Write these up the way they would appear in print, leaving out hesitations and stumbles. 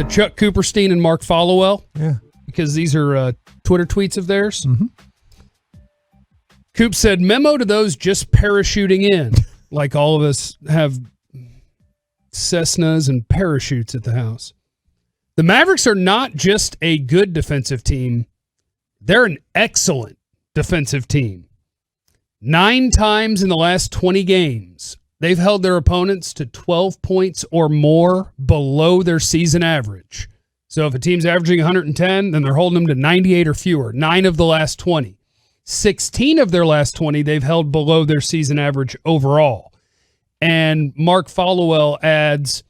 Chuck Cooperstein and Mark Followell. Yeah. Because these are Twitter tweets of theirs. Mm-hmm. Coop said, memo to those just parachuting in. Like all of us have Cessnas and parachutes at the house. The Mavericks are not just a good defensive team. They're an excellent defensive team. 9 times in the last 20 games, they've held their opponents to 12 points or more below their season average. So if a team's averaging 110, then they're holding them to 98 or fewer. 9 of the last 20. 16 of their last 20, they've held below their season average overall. And Mark Followell adds,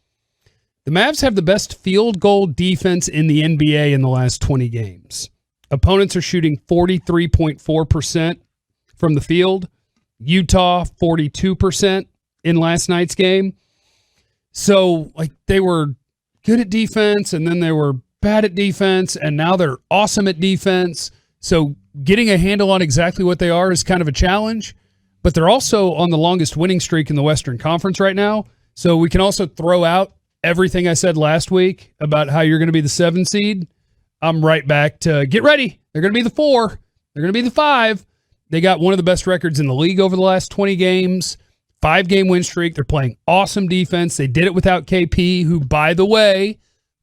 the Mavs have the best field goal defense in the NBA in the last 20 games. Opponents are shooting 43.4% from the field. Utah, 42% in last night's game. So, like, they were good at defense, and then they were bad at defense, and now they're awesome at defense. So getting a handle on exactly what they are is kind of a challenge, but they're also on the longest winning streak in the Western Conference right now. So we can also throw out everything I said last week about how you're going to be the 7 seed. I'm right back to get ready. They're going to be the 4. They're going to be the 5. They got one of the best records in the league over the last 20 games. 5-game win streak. They're playing awesome defense. They did it without KP, who, by the way,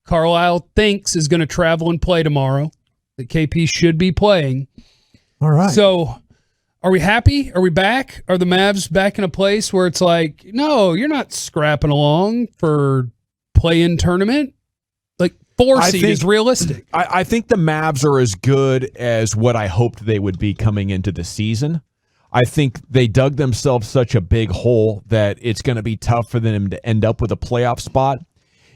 Carlisle thinks is going to travel and play tomorrow. That KP should be playing. All right. So are we happy? Are we back? Are the Mavs back in a place where it's like, no, you're not scrapping along for play-in tournament? Like 4 seed is realistic. I think the Mavs are as good as what I hoped they would be coming into the season. I think they dug themselves such a big hole that it's going to be tough for them to end up with a playoff spot.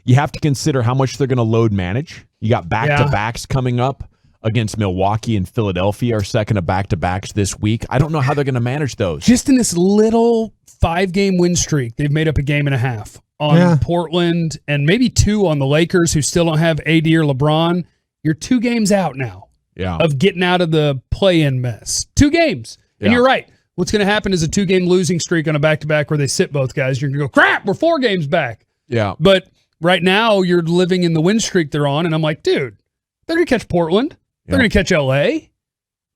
You have to consider how much they're going to load manage. You got back-to-backs coming up against Milwaukee and Philadelphia, our second of back-to-backs this week. I don't know how they're going to manage those. Just in this little 5-game win streak, they've made up a game and a half on Portland and maybe 2 on the Lakers, who still don't have AD or LeBron. You're 2 games out now of getting out of the play-in mess. 2 games. And you're right. What's going to happen is a 2-game losing streak on a back-to-back where they sit both guys. You're going to go, crap, we're 4 games back. Yeah. But right now, you're living in the win streak they're on, and I'm like, dude, they're going to catch Portland. They're going to catch LA.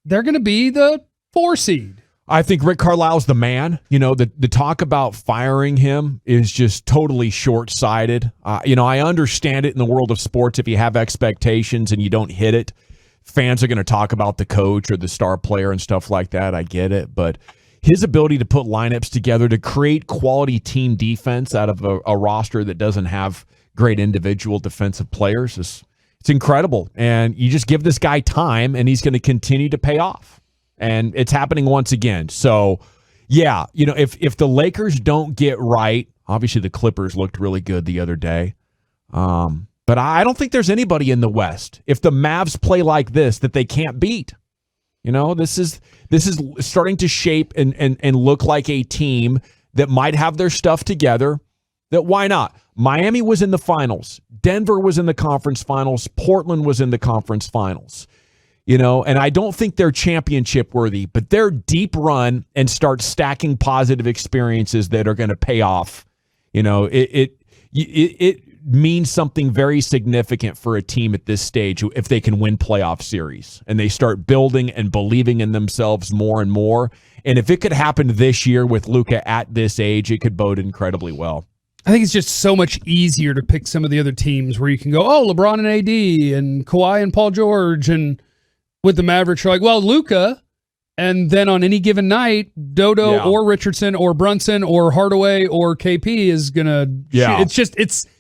They're going to be the 4 seed. I think Rick Carlisle's the man. You know, the talk about firing him is just totally short-sighted. I understand it in the world of sports. If you have expectations and you don't hit it, fans are going to talk about the coach or the star player and stuff like that. I get it. But his ability to put lineups together to create quality team defense out of a roster that doesn't have great individual defensive players is it's incredible. And you just give this guy time, and he's going to continue to pay off. And it's happening once again. So, yeah, if the Lakers don't get right, obviously the Clippers looked really good the other day. But I don't think there's anybody in the West, if the Mavs play like this, that they can't beat. This is starting to shape and look like a team that might have their stuff together. That why not? Miami was in the finals. Denver was in the conference finals. Portland was in the conference finals. And I don't think they're championship worthy, but they're deep run and start stacking positive experiences that are going to pay off. It means something very significant for a team at this stage if they can win playoff series and they start building and believing in themselves more and more. And if it could happen this year with Luka at this age, it could bode incredibly well. I think it's just so much easier to pick some of the other teams where you can go, oh, LeBron and AD and Kawhi and Paul George. And with the Mavericks, you're like, well, Luka. And then on any given night, Dodo or Richardson or Brunson or Hardaway or KP is gonna.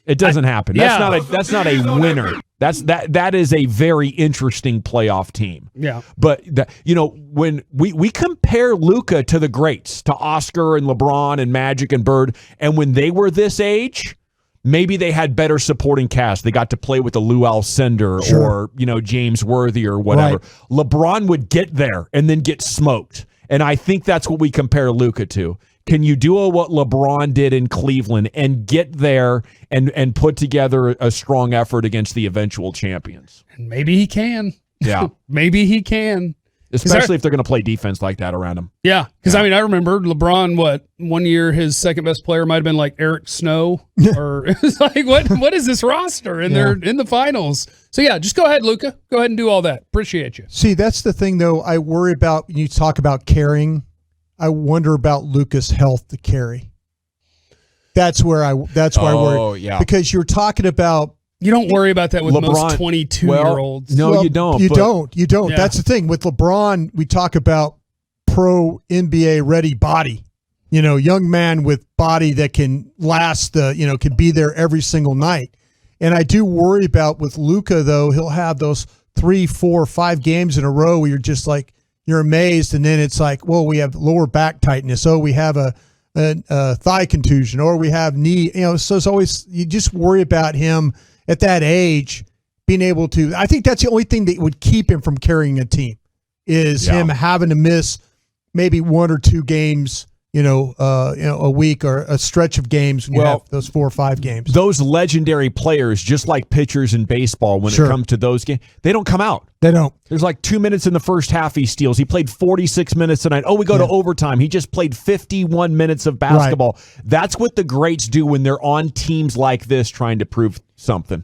It doesn't happen. That's not a winner. That is a very interesting playoff team. Yeah. But when we compare Luka to the greats, to Oscar and LeBron and Magic and Bird, and when they were this age, maybe they had better supporting cast. They got to play with a Lou Alcindor or James Worthy or whatever. Right. LeBron would get there and then get smoked. And I think that's what we compare Luka to. Can you do what LeBron did in Cleveland and get there and put together a strong effort against the eventual champions? And maybe he can. Yeah. Maybe he can. especially if they're going to play defense like that around him. Yeah, because I remember LeBron. One year his second best player might have been like Eric Snow, or it was like what is this roster? And they're in the finals. So yeah, just go ahead, Luka. Go ahead and do all that. Appreciate you. See, that's the thing though. I worry about when you talk about carrying. I wonder about Luka's health to carry. That's where I worry. Oh yeah, because you're talking about. You don't worry about that with LeBron, most 22-year-olds. No, you don't. You don't. Yeah. That's the thing. With LeBron, we talk about pro NBA ready body. Young man with body that can last can be there every single night. And I do worry about with Luka, though, he'll have those 3, 4, 5 games in a row where you're just like, you're amazed. And then it's like, well, we have lower back tightness. Oh, we have a thigh contusion, or we have knee. So it's always, you just worry about him at that age being able to. I think that's the only thing that would keep him from carrying a team is him having to miss maybe 1 or 2 games, a week or a stretch of games when you have those 4 or 5 games. Those legendary players, just like pitchers in baseball, when it comes to those games, they don't come out. They don't. There's like 2 minutes in the first half he steals. He played 46 minutes tonight. Oh, we go to overtime. He just played 51 minutes of basketball. Right. That's what the greats do when they're on teams like this trying to prove something.